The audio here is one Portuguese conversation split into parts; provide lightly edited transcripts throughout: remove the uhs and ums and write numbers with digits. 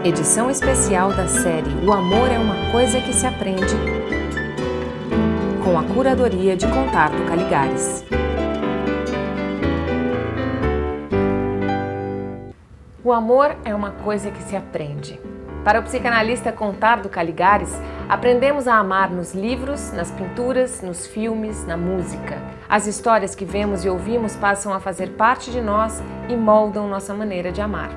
edição especial da série O Amor é uma Coisa que se Aprende, com a curadoria de Contardo Caligares. O amor é uma coisa que se aprende. Para o psicanalista Contardo Caligares, aprendemos a amar nos livros, nas pinturas, nos filmes, na música. As histórias que vemos e ouvimos passam a fazer parte de nós e moldam nossa maneira de amar.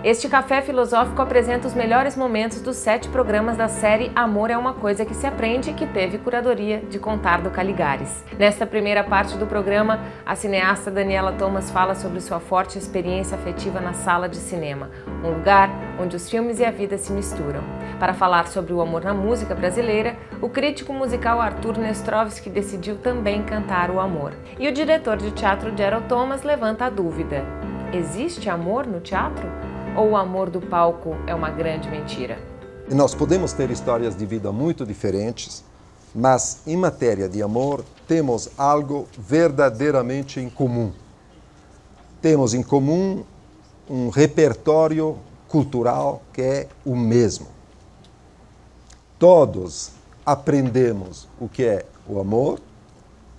Este café filosófico apresenta os melhores momentos dos 7 programas da série Amor é uma Coisa que se Aprende, que teve curadoria de Contardo Caligares. Nesta primeira parte do programa, a cineasta Daniela Thomas fala sobre sua forte experiência afetiva na sala de cinema, um lugar onde os filmes e a vida se misturam. Para falar sobre o amor na música brasileira, o crítico musical Arthur Nestrovski decidiu também cantar o amor. E o diretor de teatro Gerald Thomas levanta a dúvida: existe amor no teatro? Ou o amor do palco é uma grande mentira? E nós podemos ter histórias de vida muito diferentes, mas em matéria de amor temos algo verdadeiramente em comum. Temos em comum um repertório cultural que é o mesmo. Todos aprendemos o que é o amor,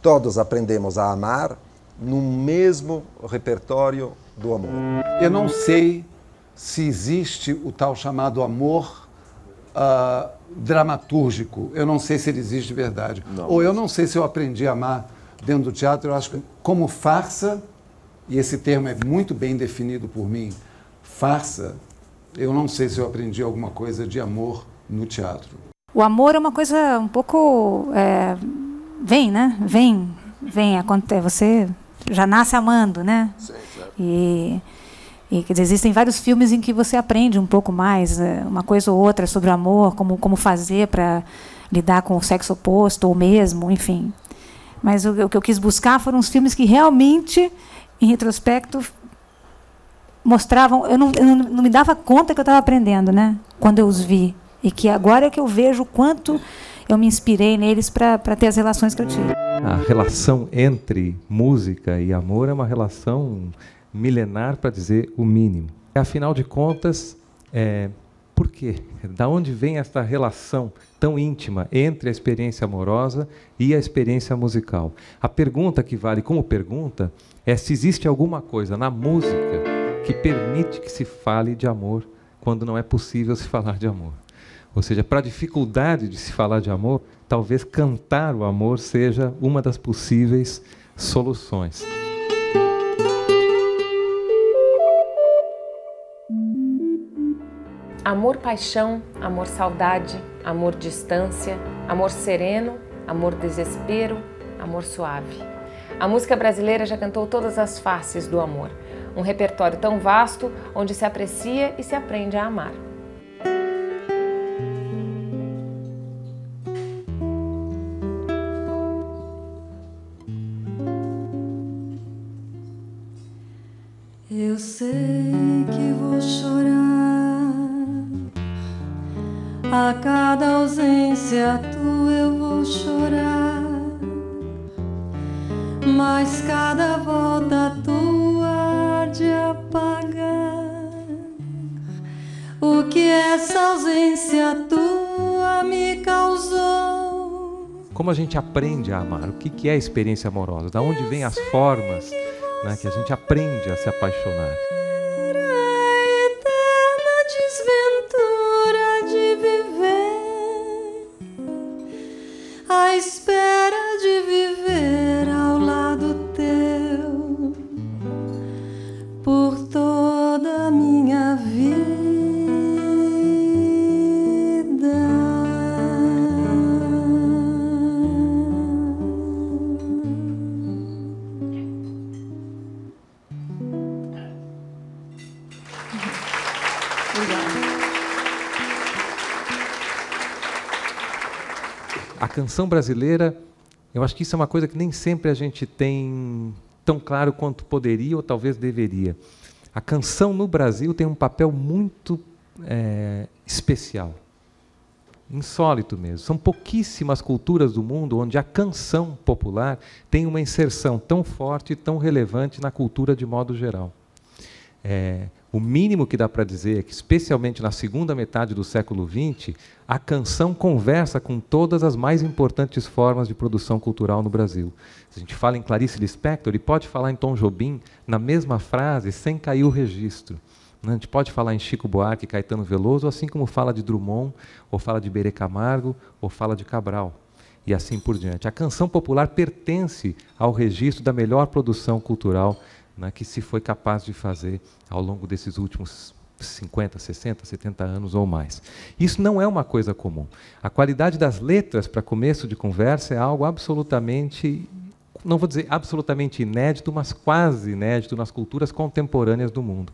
todos aprendemos a amar no mesmo repertório do amor. Eu não sei se existe o tal chamado amor dramatúrgico. Eu não sei se ele existe de verdade. Não. Ou eu não sei se eu aprendi a amar dentro do teatro. Eu acho que como farsa, e esse termo é muito bem definido por mim, farsa, eu não sei se eu aprendi alguma coisa de amor no teatro. O amor é uma coisa um pouco... vem, né? Vem. Você já nasce amando, né? Sim, claro. E quer dizer, existem vários filmes em que você aprende um pouco mais, uma coisa ou outra sobre o amor, como fazer para lidar com o sexo oposto, ou mesmo, enfim. Mas o que eu quis buscar foram os filmes que realmente, em retrospecto, mostravam... Eu não me dava conta que eu estava aprendendo, né? Quando eu os vi. E que agora é que eu vejo o quanto eu me inspirei neles para ter as relações que eu tive. A relação entre música e amor é uma relação milenar, para dizer o mínimo. Afinal de contas, por quê? Da onde vem esta relação tão íntima entre a experiência amorosa e a experiência musical? A pergunta que vale como pergunta é se existe alguma coisa na música que permite que se fale de amor quando não é possível se falar de amor. Ou seja, para a dificuldade de se falar de amor, talvez cantar o amor seja uma das possíveis soluções. Amor paixão, amor saudade, amor distância, amor sereno, amor desespero, amor suave. A música brasileira já cantou todas as faces do amor. Um repertório tão vasto onde se aprecia e se aprende a amar. Eu sei que vou chorar a cada ausência tua, eu vou chorar, mas cada volta tua há de apagar o que essa ausência tua me causou. Como a gente aprende a amar? O que é a experiência amorosa? Da onde vêm as formas, né, que a gente aprende a se apaixonar? A espera de viver ao lado teu por toda a minha vida. A canção brasileira, eu acho que isso é uma coisa que nem sempre a gente tem tão claro quanto poderia ou talvez deveria. A canção no Brasil tem um papel muito especial, insólito mesmo. São pouquíssimas culturas do mundo onde a canção popular tem uma inserção tão forte e tão relevante na cultura de modo geral. o mínimo que dá para dizer é que, especialmente na segunda metade do século XX, a canção conversa com todas as mais importantes formas de produção cultural no Brasil. Se a gente fala em Clarice Lispector, ele pode falar em Tom Jobim na mesma frase, sem cair o registro. A gente pode falar em Chico Buarque e Caetano Veloso, assim como fala de Drummond, ou fala de Iberê Camargo, ou fala de Cabral, e assim por diante. A canção popular pertence ao registro da melhor produção cultural, né, que se foi capaz de fazer ao longo desses últimos 50, 60, 70 anos ou mais. Isso não é uma coisa comum. A qualidade das letras para começo de conversa é algo absolutamente, não vou dizer absolutamente inédito, mas quase inédito nas culturas contemporâneas do mundo.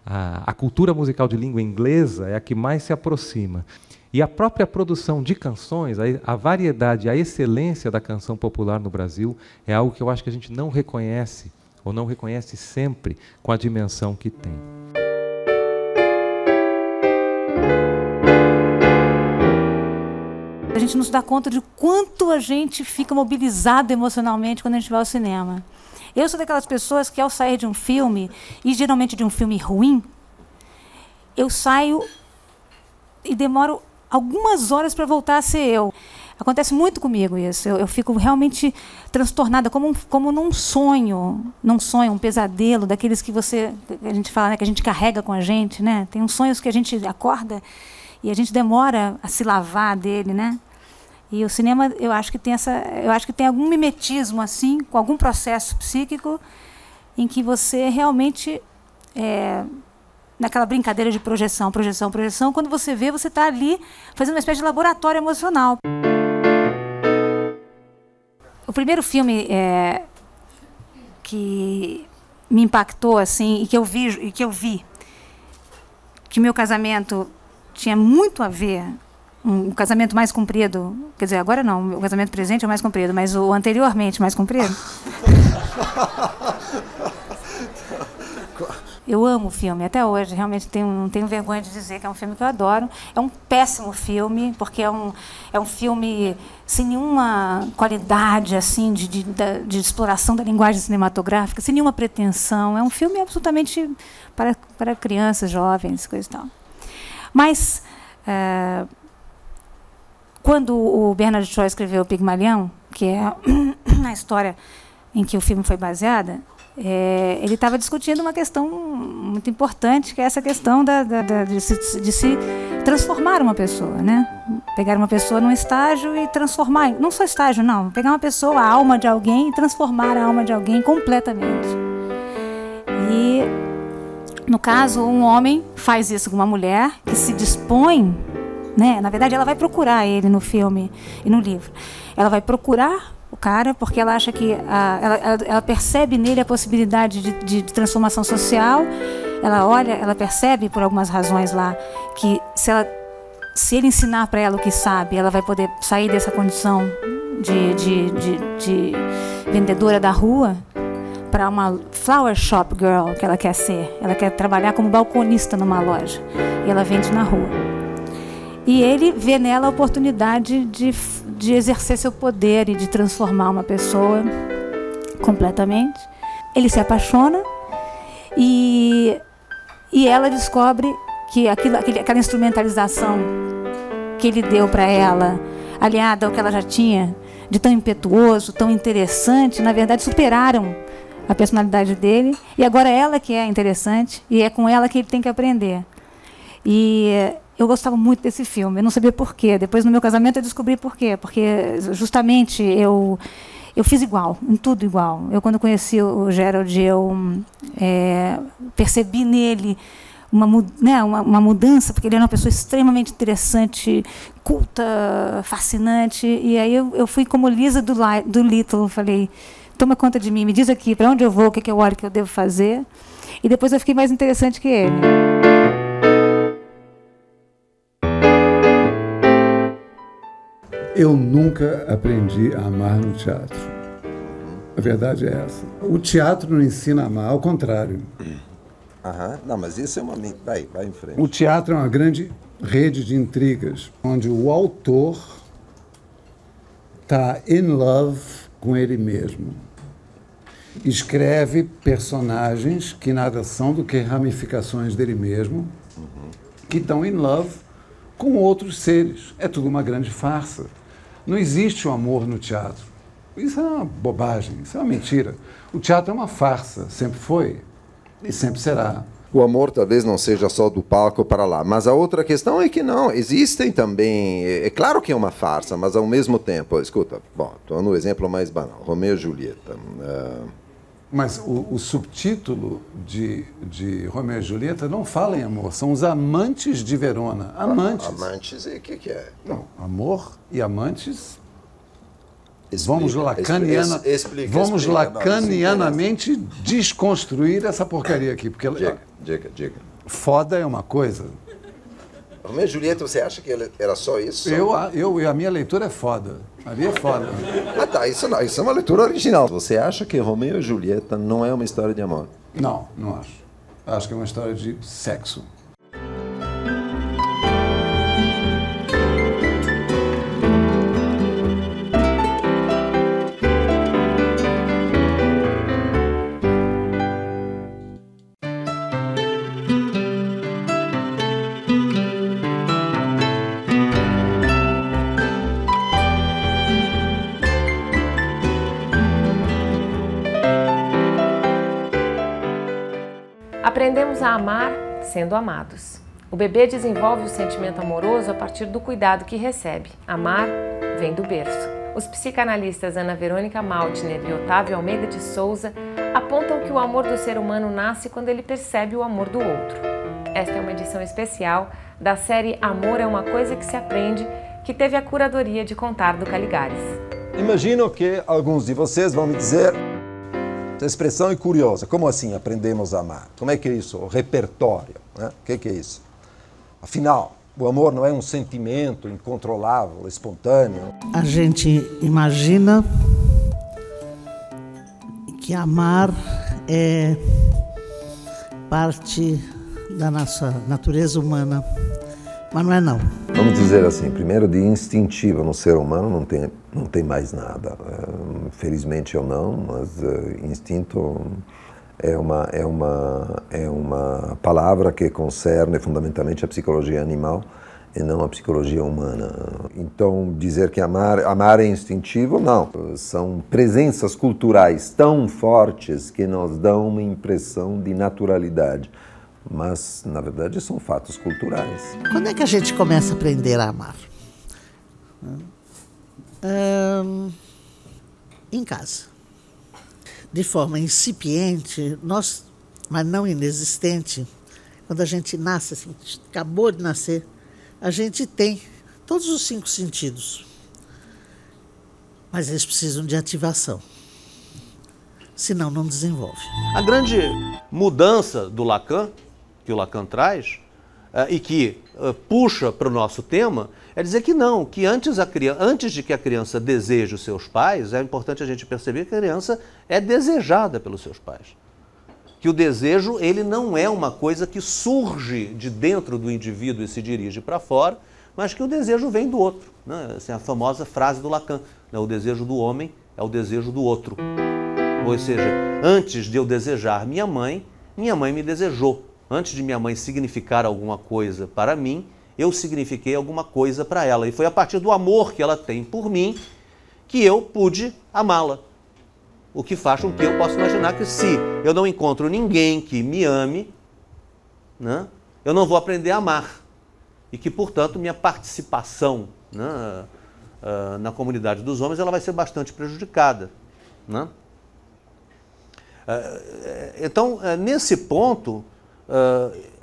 A cultura musical de língua inglesa é a que mais se aproxima. E a própria produção de canções, a variedade, a excelência da canção popular no Brasil é algo que eu acho que a gente não reconhece, ou não reconhece sempre com a dimensão que tem. A gente não se dá conta de quanto a gente fica mobilizado emocionalmente quando a gente vai ao cinema. Eu sou daquelas pessoas que, ao sair de um filme, e geralmente de um filme ruim, eu saio e demoro algumas horas para voltar a ser eu. Acontece muito comigo isso. Eu fico realmente transtornada, como num sonho, um pesadelo, daqueles que a gente fala, né, que a gente carrega com a gente, né? Tem uns sonhos que a gente acorda e a gente demora a se lavar dele, né? E o cinema, eu acho que tem algum mimetismo assim, com algum processo psíquico em que você realmente naquela brincadeira de projeção, quando você vê, você está ali fazendo uma espécie de laboratório emocional. O primeiro filme que me impactou assim e que eu vi que meu casamento tinha muito a ver, um casamento mais comprido, quer dizer, agora não, o casamento presente é mais comprido, mas o anteriormente mais comprido. Eu amo o filme, até hoje, realmente não tenho vergonha de dizer que é um filme que eu adoro. É um péssimo filme, porque é um filme sem nenhuma qualidade assim, de exploração da linguagem cinematográfica, sem nenhuma pretensão. É um filme absolutamente para crianças, jovens, coisa e tal. Mas, quando o Bernard Shaw escreveu o Pigmalião, que é a história em que o filme foi baseada, ele estava discutindo uma questão muito importante, que é essa questão de se transformar uma pessoa, né? Pegar uma pessoa num estágio e transformar, não só estágio, não, pegar uma pessoa, a alma de alguém, e transformar a alma de alguém completamente. E, no caso, um homem faz isso com uma mulher que se dispõe, né? Na verdade, ela vai procurar ele no filme e no livro. Ela vai procurar o cara porque ela acha que ela percebe nele a possibilidade de transformação social. Ela percebe por algumas razões lá que se ele ensinar para ela o que sabe, ela vai poder sair dessa condição de vendedora da rua para uma flower shop girl que ela quer ser. Ela quer trabalhar como balconista numa loja e ela vende na rua. E ele vê nela a oportunidade de exercer seu poder e de transformar uma pessoa completamente. Ele se apaixona e ela descobre que aquela instrumentalização que ele deu para ela, aliada ao que ela já tinha de tão impetuoso, tão interessante, na verdade superaram a personalidade dele, e agora é ela que é interessante e é com ela que ele tem que aprender. E eu gostava muito desse filme, eu não sabia por quê. Depois, no meu casamento, eu descobri por quê. Porque, justamente, eu fiz igual, em tudo igual. Eu, quando conheci o Gerald, eu percebi nele uma mudança, porque ele era uma pessoa extremamente interessante, culta, fascinante. E aí eu fui como Lisa do Little, falei, toma conta de mim, me diz aqui para onde eu vou, o que eu olho, o que eu devo fazer. E depois eu fiquei mais interessante que ele. Eu nunca aprendi a amar no teatro. A verdade é essa. O teatro não ensina a amar, ao contrário. Não, mas isso é uma... Vai em frente. O teatro é uma grande rede de intrigas, onde o autor está in love com ele mesmo. escreve personagens que nada são do que ramificações dele mesmo, que estão in love com outros seres. É tudo uma grande farsa. Não existe o amor no teatro. Isso é uma bobagem, isso é uma mentira. O teatro é uma farsa, sempre foi e sempre será. O amor talvez não seja só do palco para lá, mas a outra questão é que não, existem também, é claro que é uma farsa, mas ao mesmo tempo, escuta, bom, estou no exemplo mais banal, Romeu e Julieta. Mas o subtítulo de Romeu e Julieta não fala em amor, são os amantes de Verona. Amantes. Amantes, e o que é? Não, amor e amantes. Explica, vamos lacanianamente desconstruir essa porcaria aqui. Porque diga. Foda é uma coisa. Romeu e Julieta, você acha que era só isso? A minha leitura é foda. Ali é foda. Ah, tá, isso é uma leitura original. Você acha que Romeu e Julieta não é uma história de amor? Não, não acho. Acho que é uma história de sexo. Aprendemos a amar sendo amados. O bebê desenvolve o sentimento amoroso a partir do cuidado que recebe. Amar vem do berço. Os psicanalistas Ana Verônica Maltner e Otávio Almeida de Souza apontam que o amor do ser humano nasce quando ele percebe o amor do outro. Esta é uma edição especial da série Amor é uma coisa que se aprende, que teve a curadoria de Contardo Caligares. Imagino que alguns de vocês vão me dizer: essa expressão é curiosa, como assim aprendemos a amar? Como é que é isso? O repertório, né? O que é isso? Afinal, o amor não é um sentimento incontrolável, espontâneo? A gente imagina que amar é parte da nossa natureza humana, mas não é não. Vamos dizer assim, primeiro de instintivo no ser humano não tem mais nada. Felizmente ou não, mas instinto é uma palavra que concerne fundamentalmente a psicologia animal e não a psicologia humana. Então, dizer que amar é instintivo, não. São presenças culturais tão fortes que nos dão uma impressão de naturalidade. Mas, na verdade, são fatos culturais. Quando é que a gente começa a aprender a amar? Em casa. De forma incipiente, mas não inexistente. Quando a gente nasce, assim, acabou de nascer, a gente tem todos os 5 sentidos. Mas eles precisam de ativação. Senão, não desenvolve. A grande mudança do Lacan, que o Lacan traz, e que puxa para o nosso tema, é dizer que não, que antes de que a criança deseje os seus pais, é importante a gente perceber que a criança é desejada pelos seus pais. Que o desejo, ele não é uma coisa que surge de dentro do indivíduo e se dirige para fora, mas que o desejo vem do outro. Né? Essa é a famosa frase do Lacan, né? O desejo do homem é o desejo do outro. Ou seja, antes de eu desejar minha mãe me desejou. Antes de minha mãe significar alguma coisa para mim, eu signifiquei alguma coisa para ela. E foi a partir do amor que ela tem por mim que eu pude amá-la. O que faz com que eu possa imaginar que se eu não encontro ninguém que me ame, né, eu não vou aprender a amar. E que, portanto, minha participação, né, na comunidade dos homens ela vai ser bastante prejudicada. Né? Então, nesse ponto,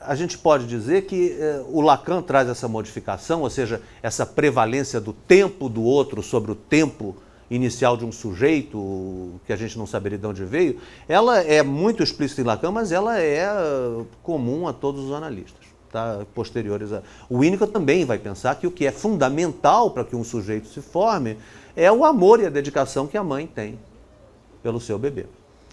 a gente pode dizer que o Lacan traz essa modificação, ou seja, essa prevalência do tempo do outro sobre o tempo inicial de um sujeito, que a gente não saberia de onde veio. Ela é muito explícita em Lacan, mas ela é comum a todos os analistas, tá? Posteriores a... O Winnicott também vai pensar que o que é fundamental para que um sujeito se forme é o amor e a dedicação que a mãe tem pelo seu bebê.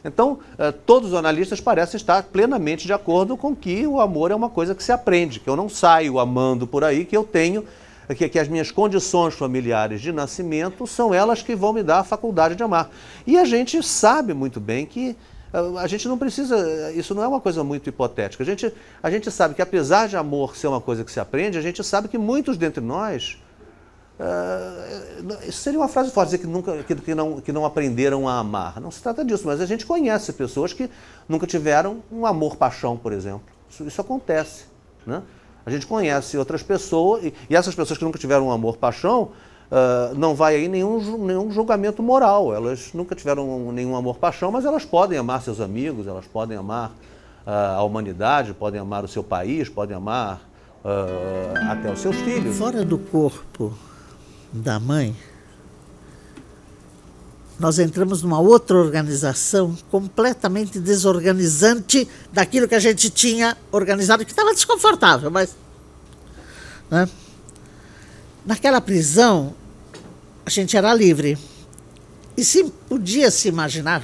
Então, todos os analistas parecem estar plenamente de acordo com que o amor é uma coisa que se aprende, que eu não saio amando por aí, que eu tenho que as minhas condições familiares de nascimento são elas que vão me dar a faculdade de amar. E a gente sabe muito bem que a gente não precisa, isso não é uma coisa muito hipotética. A gente sabe que apesar de amor ser uma coisa que se aprende, a gente sabe que muitos dentre nós, isso seria uma frase forte, dizer que não aprenderam a amar. Não se trata disso, mas a gente conhece pessoas que nunca tiveram um amor-paixão, por exemplo. Isso acontece, né? A gente conhece outras pessoas, e essas pessoas que nunca tiveram um amor-paixão, não vai aí nenhum julgamento moral. Elas nunca tiveram nenhum amor-paixão, mas elas podem amar seus amigos, elas podem amar a humanidade, podem amar o seu país, podem amar até os seus filhos. Fora do corpo da mãe, nós entramos numa outra organização completamente desorganizante daquilo que a gente tinha organizado, que estava desconfortável, mas... né? Naquela prisão, a gente era livre. E se podia se imaginar,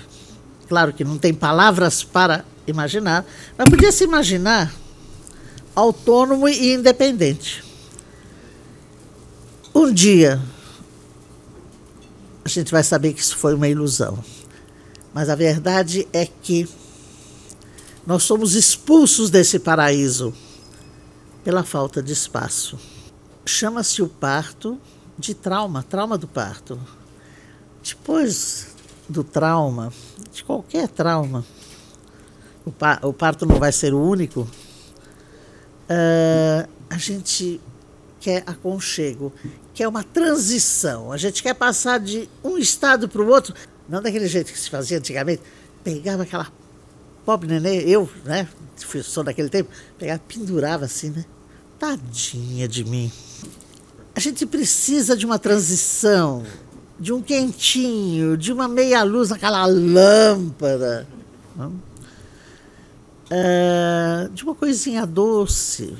claro que não tem palavras para imaginar, mas podia se imaginar autônomo e independente. Um dia, a gente vai saber que isso foi uma ilusão. Mas a verdade é que nós somos expulsos desse paraíso pela falta de espaço. Chama-se o parto de trauma, trauma do parto. Depois do trauma, de qualquer trauma, o parto não vai ser o único, a gente quer aconchego, quer uma transição. A gente quer passar de um estado para o outro, não daquele jeito que se fazia antigamente. Pegava aquela pobre nenê, eu, né, sou daquele tempo, pegava, pendurava assim, né? Tadinha de mim. A gente precisa de uma transição, de um quentinho, de uma meia luz naquela lâmpada, de uma coisinha doce,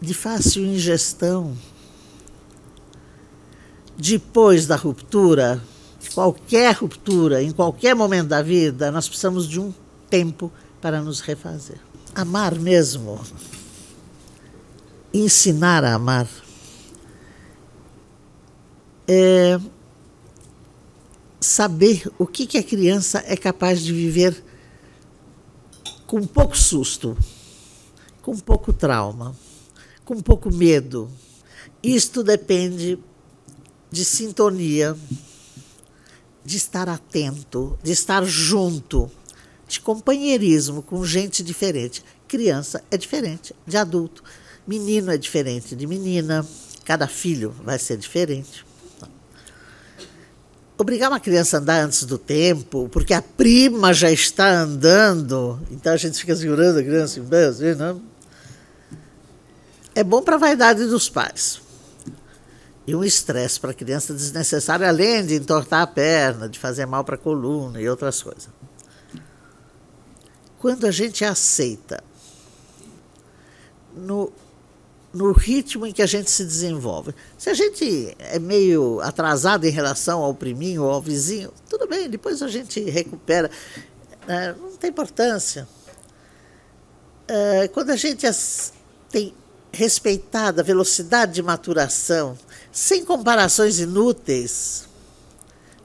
de fácil ingestão. Depois da ruptura, qualquer ruptura, em qualquer momento da vida, nós precisamos de um tempo para nos refazer. Amar mesmo, ensinar a amar, é saber o que a criança é capaz de viver com pouco susto, com pouco trauma, com pouco medo. Isto depende de sintonia, de estar atento, de estar junto, de companheirismo com gente diferente. Criança é diferente de adulto, menino é diferente de menina, cada filho vai ser diferente. Obrigar uma criança a andar antes do tempo, porque a prima já está andando, então a gente fica segurando a criança em pé, assim, né? É bom para a vaidade dos pais. E um estresse para a criança desnecessário, além de entortar a perna, de fazer mal para a coluna e outras coisas. Quando a gente aceita no ritmo em que a gente se desenvolve. Se a gente é meio atrasado em relação ao priminho ou ao vizinho, tudo bem, depois a gente recupera. Não tem importância. Quando a gente tem respeitado a velocidade de maturação, sem comparações inúteis,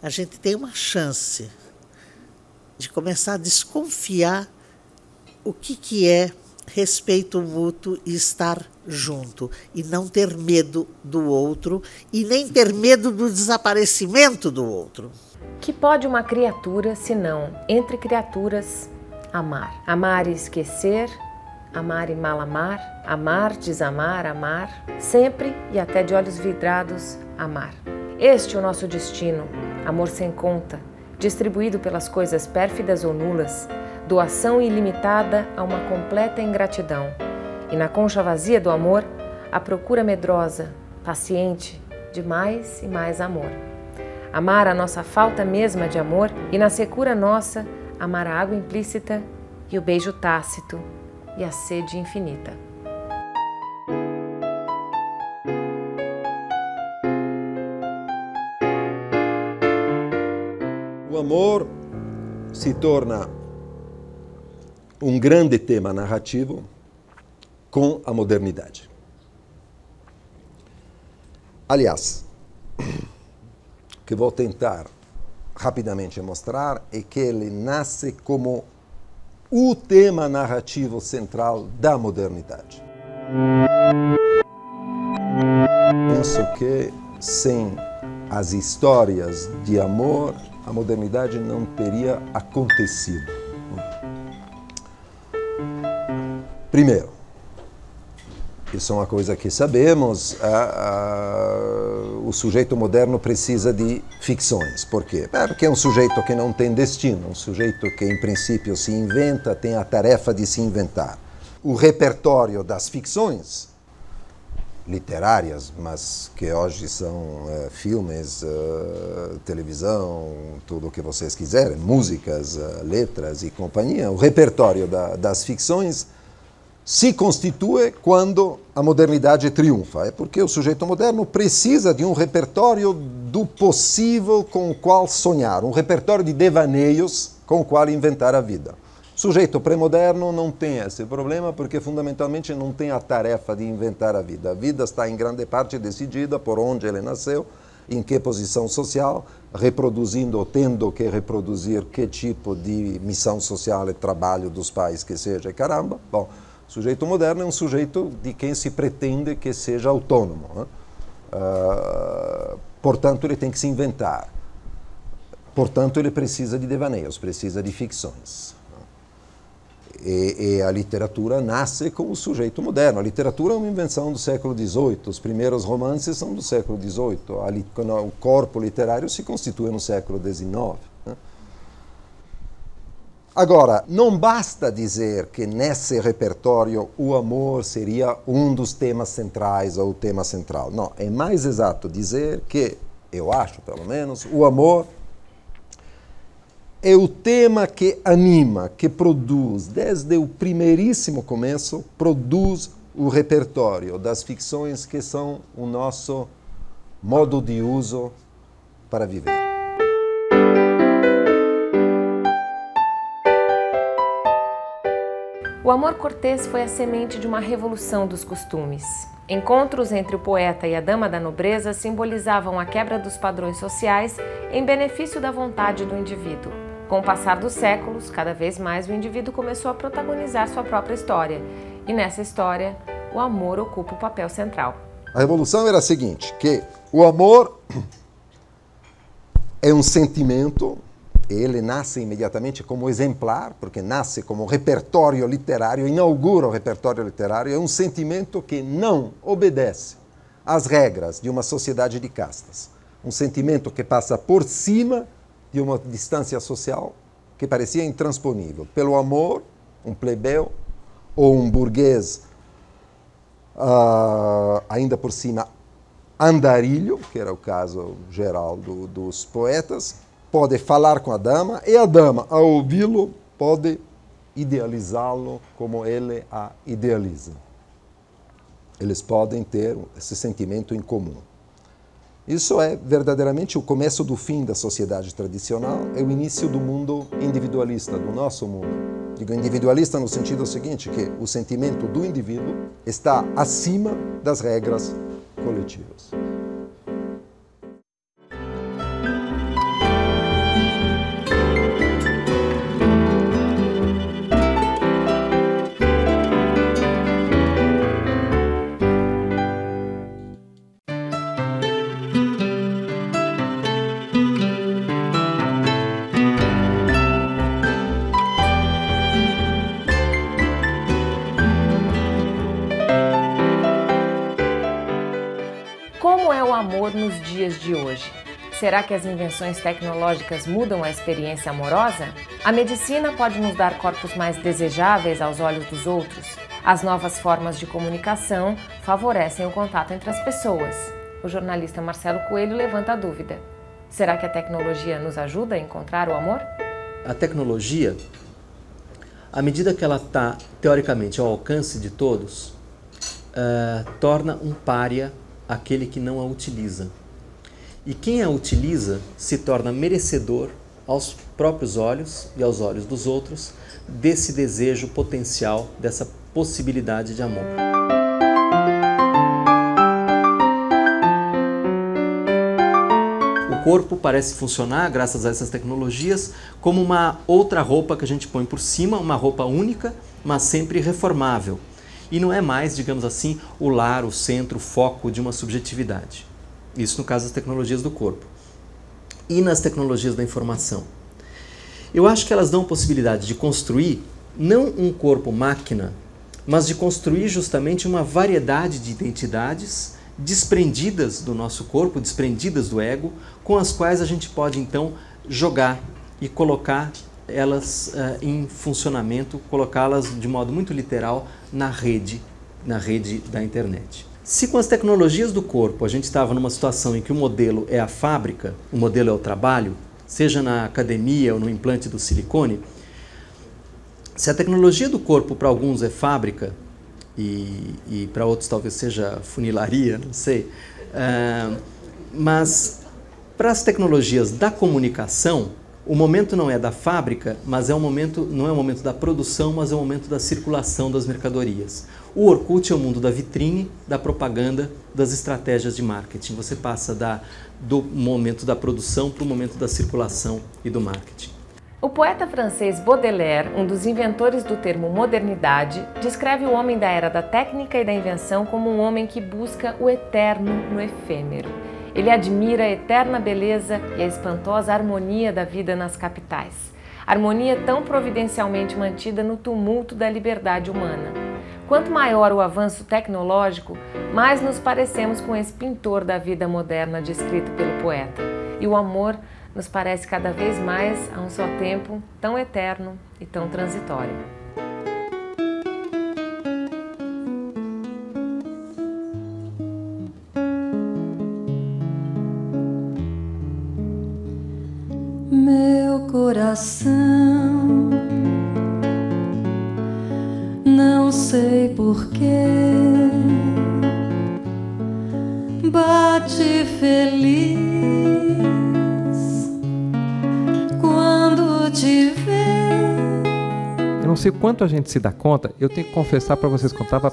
a gente tem uma chance de começar a desconfiar o que é respeito mútuo e estar junto, e não ter medo do outro, e nem ter medo do desaparecimento do outro. Que pode uma criatura, se não, entre criaturas, amar? Amar e esquecer, amar e mal amar, amar, desamar, amar, sempre e até de olhos vidrados, amar. Este é o nosso destino, amor sem conta, distribuído pelas coisas pérfidas ou nulas, doação ilimitada a uma completa ingratidão. E na concha vazia do amor, a procura medrosa, paciente, de mais e mais amor. Amar a nossa falta mesma de amor e na secura nossa, amar a água implícita e o beijo tácito e a sede infinita. O amor se torna um grande tema narrativo com a modernidade. Aliás, o que vou tentar rapidamente mostrar é que ele nasce como o tema narrativo central da modernidade. Penso que sem as histórias de amor, a modernidade não teria acontecido. Primeiro, isso é uma coisa que sabemos, o sujeito moderno precisa de ficções. Por quê? Porque é um sujeito que não tem destino, um sujeito que, em princípio, se inventa, tem a tarefa de se inventar. O repertório das ficções literárias, mas que hoje são filmes, televisão, tudo o que vocês quiserem, músicas, letras e companhia, o repertório das ficções se constitui quando a modernidade triunfa. É porque o sujeito moderno precisa de um repertório do possível com o qual sonhar, um repertório de devaneios com o qual inventar a vida. O sujeito pré-moderno não tem esse problema porque fundamentalmente não tem a tarefa de inventar a vida. A vida está em grande parte decidida por onde ele nasceu, em que posição social, reproduzindo ou tendo que reproduzir que tipo de missão social e trabalho dos pais que seja, caramba. Bom, o sujeito moderno é um sujeito de quem se pretende que seja autônomo, né? Portanto, ele tem que se inventar. Portanto, ele precisa de devaneios, precisa de ficções. E a literatura nasce com o sujeito moderno. A literatura é uma invenção do século XVIII. Os primeiros romances são do século XVIII. O corpo literário se constitui no século XIX. Né? Agora, não basta dizer que nesse repertório o amor seria um dos temas centrais ou o tema central. Não, é mais exato dizer que, eu acho pelo menos, o amor é o tema que anima, que produz, desde o primeiríssimo começo, produz o repertório das ficções que são o nosso modo de uso para viver. O amor cortês foi a semente de uma revolução dos costumes. Encontros entre o poeta e a dama da nobreza simbolizavam a quebra dos padrões sociais em benefício da vontade do indivíduo. Com o passar dos séculos, cada vez mais o indivíduo começou a protagonizar sua própria história. E nessa história, o amor ocupa o papel central. A revolução era a seguinte, que o amor é um sentimento. Ele nasce imediatamente como exemplar, porque nasce como repertório literário, inaugura o repertório literário, é um sentimento que não obedece às regras de uma sociedade de castas. Um sentimento que passa por cima de uma distância social que parecia intransponível. Pelo amor, um plebeu ou um burguês, ainda por cima, andarilho, que era o caso geral dos poetas, pode falar com a dama e a dama, ao ouvi-lo, pode idealizá-lo como ele a idealiza. Eles podem ter esse sentimento em comum. Isso é verdadeiramente o começo do fim da sociedade tradicional, é o início do mundo individualista, do nosso mundo. Digo individualista no sentido seguinte, que o sentimento do indivíduo está acima das regras coletivas. Como é o amor nos dias de hoje? Será que as invenções tecnológicas mudam a experiência amorosa? A medicina pode nos dar corpos mais desejáveis aos olhos dos outros? As novas formas de comunicação favorecem o contato entre as pessoas. O jornalista Marcelo Coelho levanta a dúvida. Será que a tecnologia nos ajuda a encontrar o amor? A tecnologia, à medida que ela está, teoricamente, ao alcance de todos, torna um pária aquele que não a utiliza. E quem a utiliza se torna merecedor aos próprios olhos e aos olhos dos outros desse desejo potencial, dessa possibilidade de amor. corpo parece funcionar, graças a essas tecnologias, como uma outra roupa que a gente põe por cima, uma roupa única, mas sempre reformável. E não é mais, digamos assim, o lar, o centro, o foco de uma subjetividade. Isso no caso das tecnologias do corpo. E nas tecnologias da informação? Eu acho que elas dão possibilidade de construir não um corpo-máquina, mas de construir justamente uma variedade de identidades desprendidas do nosso corpo, desprendidas do ego, com as quais a gente pode então jogar e colocar elas em funcionamento, colocá-las de modo muito literal na rede da internet. Se com as tecnologias do corpo a gente estava numa situação em que o modelo é a fábrica, o modelo é o trabalho, seja na academia ou no implante do silicone, se a tecnologia do corpo para alguns é fábrica e para outros talvez seja funilaria, não sei, mas para as tecnologias da comunicação, o momento não é da fábrica, mas não é o momento da produção, mas é o momento da circulação das mercadorias. O Orkut é o mundo da vitrine, da propaganda, das estratégias de marketing. Você passa do momento da produção para o momento da circulação e do marketing. O poeta francês Baudelaire, um dos inventores do termo modernidade, descreve o homem da era da técnica e da invenção como um homem que busca o eterno no efêmero. Ele admira a eterna beleza e a espantosa harmonia da vida nas capitais. Harmonia tão providencialmente mantida no tumulto da liberdade humana. Quanto maior o avanço tecnológico, mais nos parecemos com esse pintor da vida moderna descrito pelo poeta. E o amor nos parece cada vez mais, a um só tempo, tão eterno e tão transitório. Meu coração, não sei porquê, bate feliz quando te vê. Eu não sei quanto a gente se dá conta, eu tenho que confessar para vocês que eu estava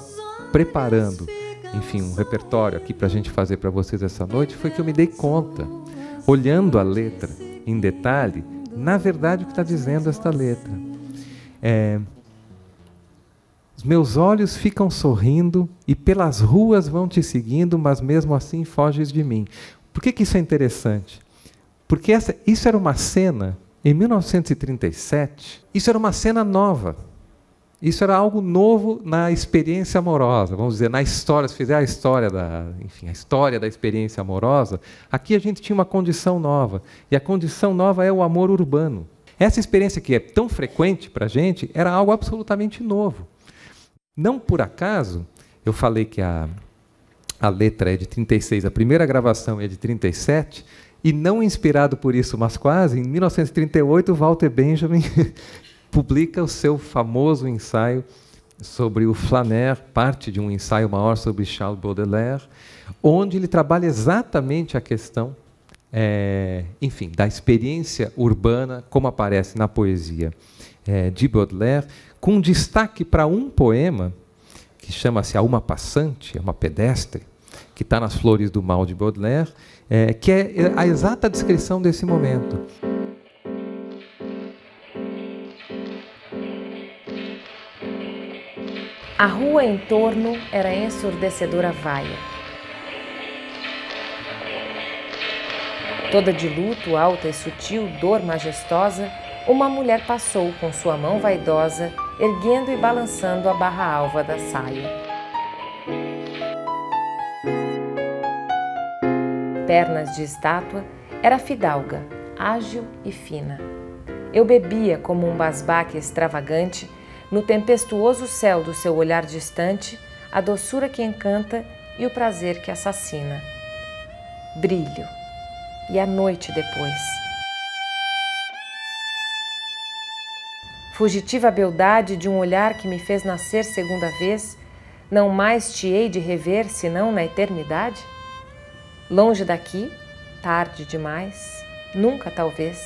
preparando, enfim, um repertório aqui para a gente fazer para vocês essa noite, foi que eu me dei conta, olhando a letra em detalhe, na verdade o que está dizendo esta letra. Os meus olhos ficam sorrindo e pelas ruas vão te seguindo, mas mesmo assim foges de mim. Por que isso é interessante? Porque isso era uma cena, em 1937, isso era uma cena nova. Isso era algo novo na experiência amorosa, vamos dizer, na história, se fizer a história da experiência amorosa, aqui a gente tinha uma condição nova, e a condição nova é o amor urbano. Essa experiência que é tão frequente para a gente, era algo absolutamente novo. Não por acaso, eu falei que a letra é de 36, a primeira gravação é de 37, e não inspirado por isso, mas quase, em 1938, Walter Benjamin publica o seu famoso ensaio sobre o Flaner, parte de um ensaio maior sobre Charles Baudelaire, onde ele trabalha exatamente a questão, da experiência urbana, como aparece na poesia de Baudelaire, com destaque para um poema que chama-se A Uma Passante, uma pedestre, que está nas Flores do Mal de Baudelaire, que é a exata descrição desse momento. A rua em torno era ensurdecedora vaia. Toda de luto, alta e sutil, dor majestosa, uma mulher passou com sua mão vaidosa, erguendo e balançando a barra alva da saia. Pernas de estátua, era fidalga, ágil e fina. Eu bebia como um basbaque extravagante, no tempestuoso céu do seu olhar distante, a doçura que encanta e o prazer que assassina. Brilho, e a noite depois. Fugitiva beldade de um olhar que me fez nascer segunda vez, não mais te hei de rever senão na eternidade? Longe daqui, tarde demais, nunca talvez,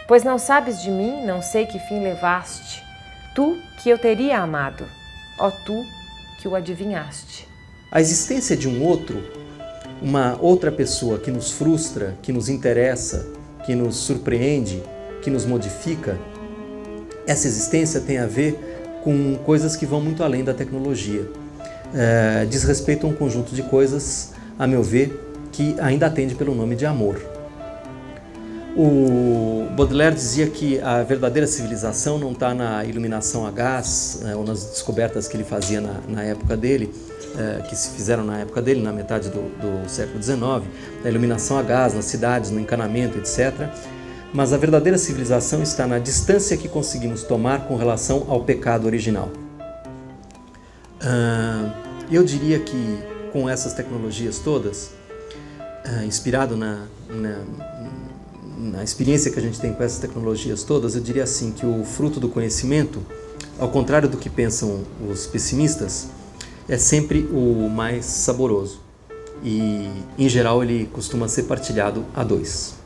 pois não sabes de mim, não sei que fim levaste, tu que eu teria amado, ó tu que o adivinhaste. A existência de um outro uma outra pessoa que nos frustra, que nos interessa, que nos surpreende, que nos modifica, essa existência tem a ver com coisas que vão muito além da tecnologia. Diz respeito a um conjunto de coisas, a meu ver, que ainda atende pelo nome de amor. O Baudelaire dizia que a verdadeira civilização não está na iluminação a gás, ou nas descobertas que ele fazia na época dele, que se fizeram na época dele, na metade do século XIX, na iluminação a gás, nas cidades, no encanamento, etc. Mas a verdadeira civilização está na distância que conseguimos tomar com relação ao pecado original. Eu diria que com essas tecnologias todas, inspirado na experiência que a gente tem com essas tecnologias todas, eu diria assim que o fruto do conhecimento, ao contrário do que pensam os pessimistas, é sempre o mais saboroso e, em geral, ele costuma ser partilhado a dois.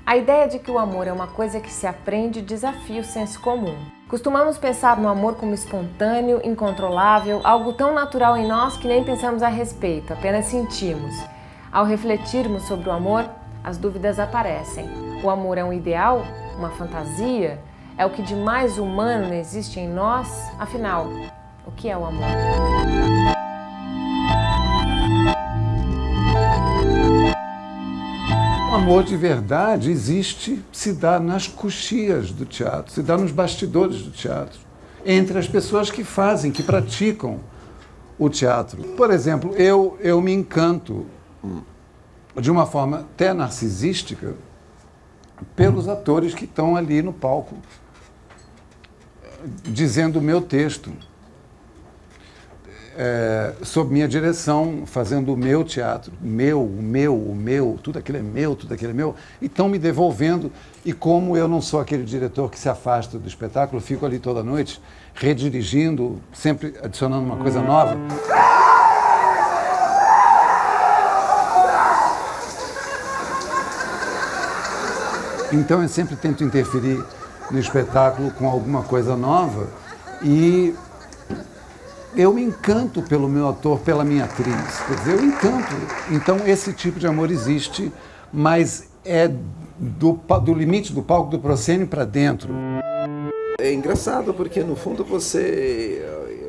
A ideia de que o amor é uma coisa que se aprende desafia o senso comum. Costumamos pensar no amor como espontâneo, incontrolável, algo tão natural em nós que nem pensamos a respeito, apenas sentimos. Ao refletirmos sobre o amor, as dúvidas aparecem. O amor é um ideal? Uma fantasia? É o que de mais humano existe em nós? Afinal, o que é o amor? O amor de verdade existe, se dá nas coxias do teatro, se dá nos bastidores do teatro, entre as pessoas que fazem, que praticam o teatro. Por exemplo, eu me encanto, de uma forma até narcisística, pelos atores que estão ali no palco, dizendo o meu texto, sob minha direção, fazendo o meu teatro, o meu, tudo aquilo é meu, tudo aquilo é meu, e estão me devolvendo. E como eu não sou aquele diretor que se afasta do espetáculo, fico ali toda noite, redirigindo, sempre adicionando uma coisa nova. Então eu sempre tento interferir no espetáculo com alguma coisa nova e eu me encanto pelo meu ator, pela minha atriz. Quer dizer, eu encanto. Então esse tipo de amor existe, mas é do limite do palco do proscênio para dentro. É engraçado porque no fundo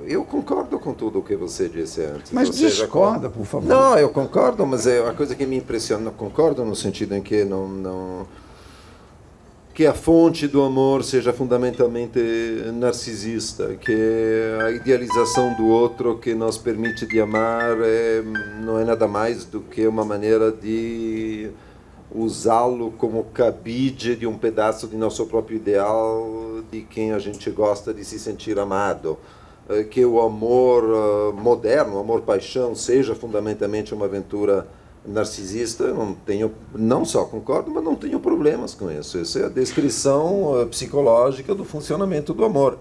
eu concordo com tudo o que você disse antes. Mas discorda, por favor. Não, eu concordo, mas é a coisa que me impressiona. Concordo no sentido em que que a fonte do amor seja fundamentalmente narcisista, que a idealização do outro que nos permite de amar não é nada mais do que uma maneira de usá-lo como cabide de um pedaço de nosso próprio ideal, de quem a gente gosta de se sentir amado. Que o amor moderno, o amor-paixão, seja fundamentalmente uma aventura narcisista, eu não só concordo, mas não tenho problemas com isso. Essa é a descrição psicológica do funcionamento do amor.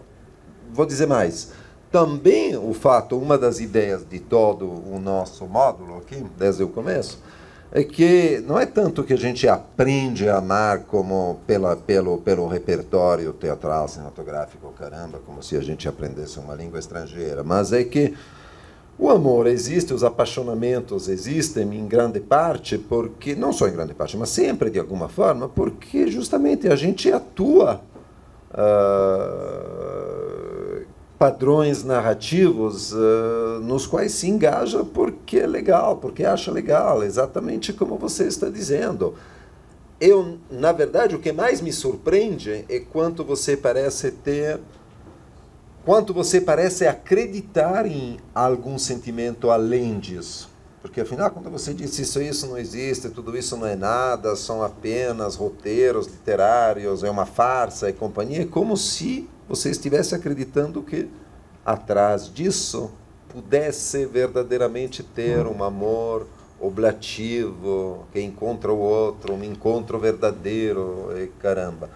Vou dizer mais. Também o fato, uma das ideias de todo o nosso módulo aqui, desde o começo, é que não é tanto que a gente aprende a amar como pelo repertório teatral, cinematográfico, caramba, como se a gente aprendesse uma língua estrangeira, mas é que o amor existe, os apaixonamentos existem em grande parte, porque, não só em grande parte, mas sempre de alguma forma, porque justamente a gente atua padrões narrativos nos quais se engaja porque é legal, porque acha legal, exatamente como você está dizendo. Na verdade, o que mais me surpreende é quanto você parece acreditar em algum sentimento além disso. Porque, afinal, quando você diz isso não existe, tudo isso não é nada, são apenas roteiros literários, é uma farsa e companhia, é como se você estivesse acreditando que, atrás disso, pudesse verdadeiramente ter um amor, oblativo, que encontra o outro, um encontro verdadeiro, e caramba.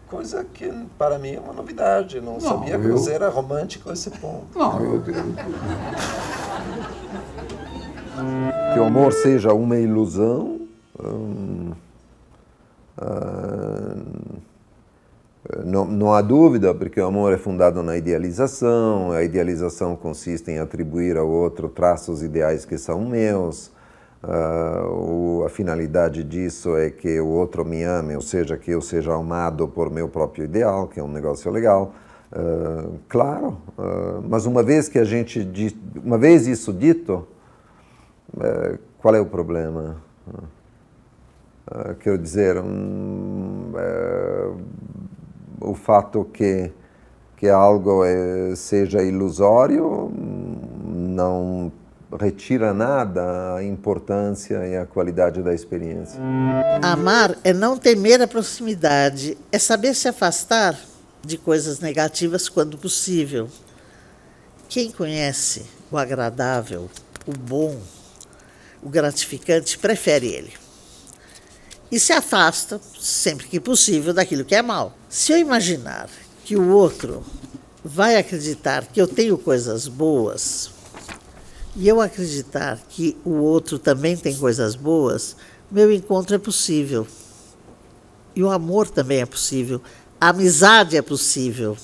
Coisa que para mim é uma novidade, não sabia que você era romântico a esse ponto. Não, Que o amor seja uma ilusão, não há dúvida, porque o amor é fundado na idealização, a idealização consiste em atribuir ao outro traços ideais que são meus, a finalidade disso é que o outro me ame, ou seja, que eu seja amado por meu próprio ideal, que é um negócio legal, claro, mas uma vez isso dito, qual é o problema? Quero dizer, o fato que algo seja ilusório não retira nada a importância e a qualidade da experiência. Amar é não temer a proximidade, é saber se afastar de coisas negativas quando possível. Quem conhece o agradável, o bom, o gratificante, prefere ele. E se afasta, sempre que possível, daquilo que é mal. Se eu imaginar que o outro vai acreditar que eu tenho coisas boas, e eu acreditar que o outro também tem coisas boas, meu encontro é possível. E o amor também é possível. A amizade é possível.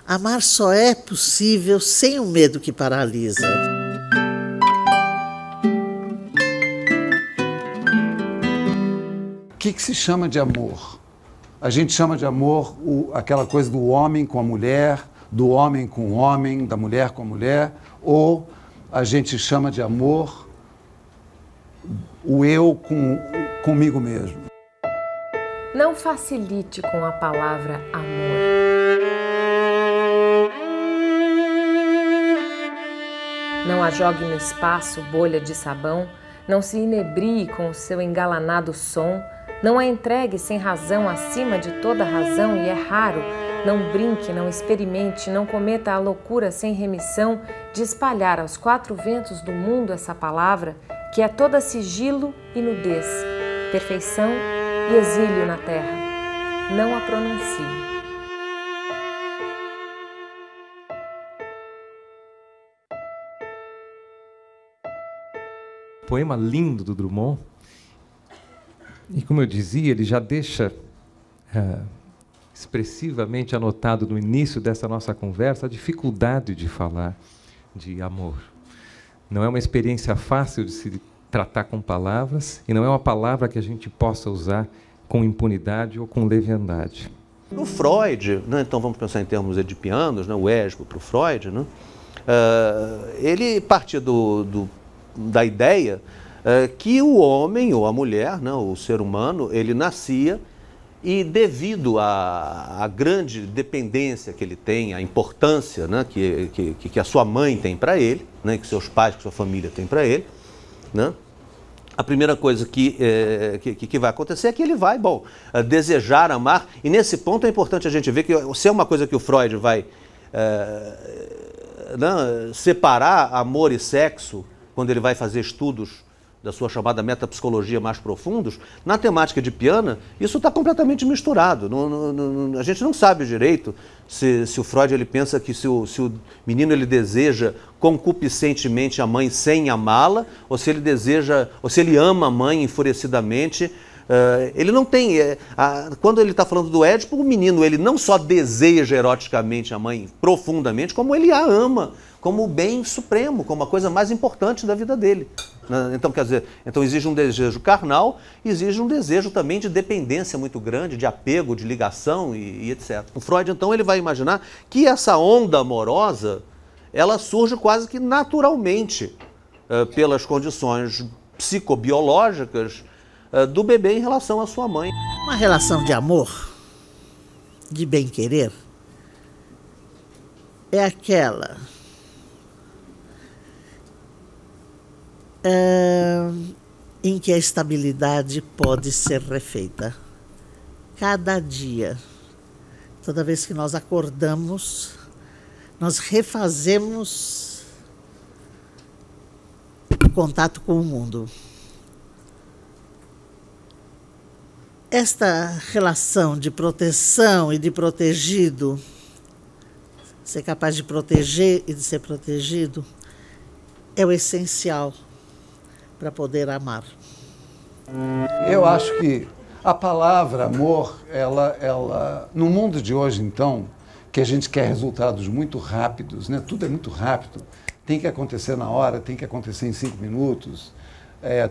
Amar só é possível sem o medo que paralisa. O que se chama de amor? A gente chama de amor aquela coisa do homem com a mulher, do homem com o homem, da mulher com a mulher, ou a gente chama de amor o eu comigo mesmo. Não facilite com a palavra amor. Não a jogue no espaço, bolha de sabão. Não se inebrie com o seu engalanado som. Não a entregue sem razão acima de toda razão, e é raro. Não brinque, não experimente, não cometa a loucura sem remissão de espalhar aos quatro ventos do mundo essa palavra, que é toda sigilo e nudez, perfeição e exílio na terra. Não a pronuncie. Poema lindo do Drummond. E como eu dizia, ele já deixa expressivamente anotado no início dessa nossa conversa a dificuldade de falar de amor. Não é uma experiência fácil de se tratar com palavras, e não é uma palavra que a gente possa usar com impunidade ou com leviandade. O Freud, né, então vamos pensar em termos edipianos, né, o Édipo para o Freud, né, ele partia da ideia que o homem ou a mulher, né, o ser humano, ele nascia e devido à grande dependência que ele tem, à importância, né, que a sua mãe tem para ele, né, que seus pais, que sua família tem para ele, né, a primeira coisa que vai acontecer é que ele vai, desejar, amar, e nesse ponto é importante a gente ver que se é uma coisa que o Freud vai separar amor e sexo, quando ele vai fazer estudos da sua chamada metapsicologia mais profundos, na temática de Piana, isso está completamente misturado. A gente não sabe direito se o Freud ele pensa que se o menino ele deseja concupiscentemente a mãe sem amá-la, ou se ele deseja, ou se ele ama a mãe enfurecidamente. Ele não tem... quando ele está falando do Édipo, o menino ele não só deseja eroticamente a mãe profundamente, como ele a ama como o bem supremo, como a coisa mais importante da vida dele. Então, quer dizer, exige um desejo carnal, exige um desejo também de dependência muito grande, de apego, de ligação e etc. O Freud, então, ele vai imaginar que essa onda amorosa, ela surge quase que naturalmente pelas condições psicobiológicas do bebê em relação à sua mãe. Uma relação de amor, de bem-querer, é aquela em que a estabilidade pode ser refeita. Cada dia, toda vez que nós acordamos, nós refazemos contato com o mundo. Esta relação de proteção e de protegido, ser capaz de proteger e de ser protegido, é o essencial para poder amar. Eu acho que a palavra amor, ela no mundo de hoje, então, que a gente quer resultados muito rápidos, né? Tudo é muito rápido, tem que acontecer na hora, tem que acontecer em 5 minutos,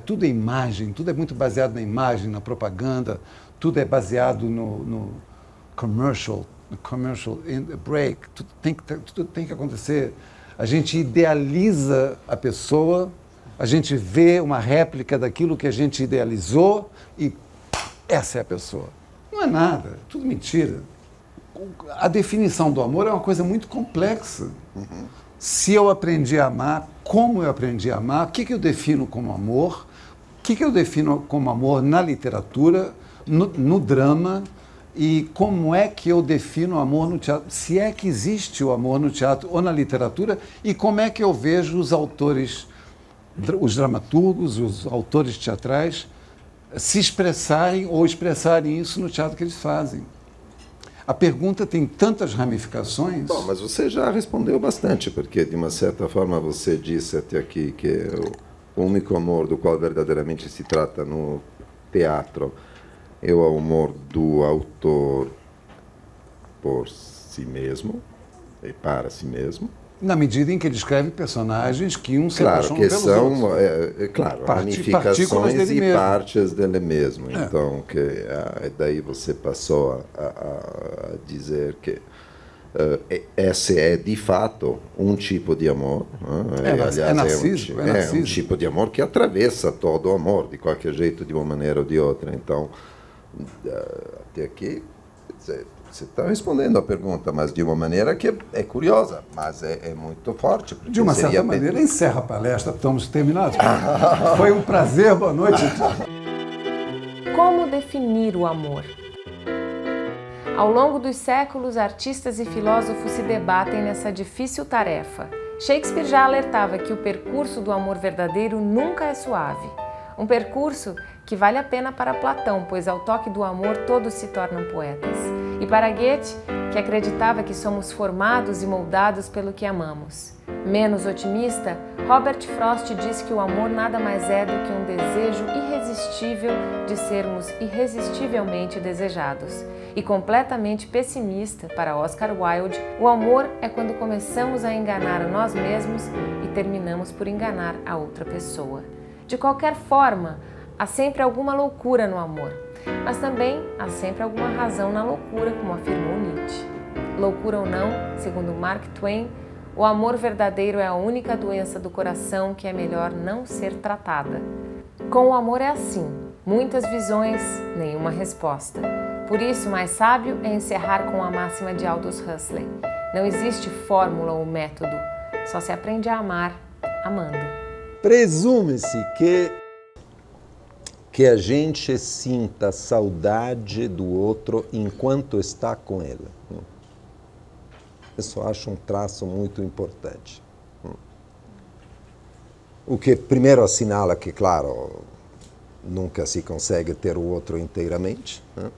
tudo é imagem, tudo é muito baseado na imagem, na propaganda, tudo é baseado no commercial in the break, tudo tem que acontecer. A gente idealiza a pessoa, a gente vê uma réplica daquilo que a gente idealizou e essa é a pessoa. Não é nada, é tudo mentira. A definição do amor é uma coisa muito complexa. Se eu aprendi a amar, como eu aprendi a amar, o que eu defino como amor, o que eu defino como amor na literatura, no drama, e como é que eu defino o amor no teatro, se é que existe o amor no teatro ou na literatura, e como é que eu vejo os autores, os dramaturgos, os autores teatrais se expressarem ou expressarem isso no teatro que eles fazem. A pergunta tem tantas ramificações. Bom, mas você já respondeu bastante, porque de uma certa forma você disse até aqui que o único amor do qual verdadeiramente se trata no teatro é o amor do autor por si mesmo e para si mesmo. Na medida em que ele escreve personagens que se apaixonam pelos são, outros. Claro, ramificações e partes dele mesmo. É. Então, daí você passou a dizer que esse é, de fato, um tipo de amor. Aliás, é um tipo de amor que atravessa todo o amor, de qualquer jeito, de uma maneira ou de outra. Então, até aqui, você está respondendo a pergunta, mas de uma maneira que é curiosa, mas é muito forte. De uma certa maneira, encerra a palestra, estamos terminados. Foi um prazer, boa noite. Como definir o amor? Ao longo dos séculos, artistas e filósofos se debatem nessa difícil tarefa. Shakespeare já alertava que o percurso do amor verdadeiro nunca é suave. Um percurso que vale a pena para Platão, pois ao toque do amor todos se tornam poetas. E para Goethe, que acreditava que somos formados e moldados pelo que amamos. Menos otimista, Robert Frost diz que o amor nada mais é do que um desejo irresistível de sermos irresistivelmente desejados. E completamente pessimista, para Oscar Wilde, o amor é quando começamos a enganar a nós mesmos e terminamos por enganar a outra pessoa. De qualquer forma, há sempre alguma loucura no amor, mas também há sempre alguma razão na loucura, como afirmou Nietzsche. Loucura ou não, segundo Mark Twain, o amor verdadeiro é a única doença do coração que é melhor não ser tratada. Com o amor é assim, muitas visões, nenhuma resposta. Por isso, mais sábio é encerrar com a máxima de Aldous Huxley. Não existe fórmula ou método, só se aprende a amar amando. Presume-se que a gente sinta saudade do outro enquanto está com ele. Isso eu acho um traço muito importante. O que primeiro assinala que, claro, nunca se consegue ter o outro inteiramente, né?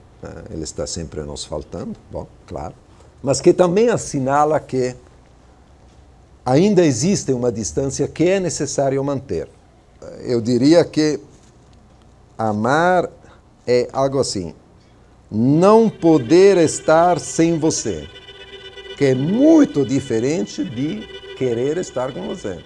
Ele está sempre nos faltando, bom, claro. Mas que também assinala que ainda existe uma distância que é necessário manter. Eu diria que amar é algo assim, não poder estar sem você, que é muito diferente de querer estar com você.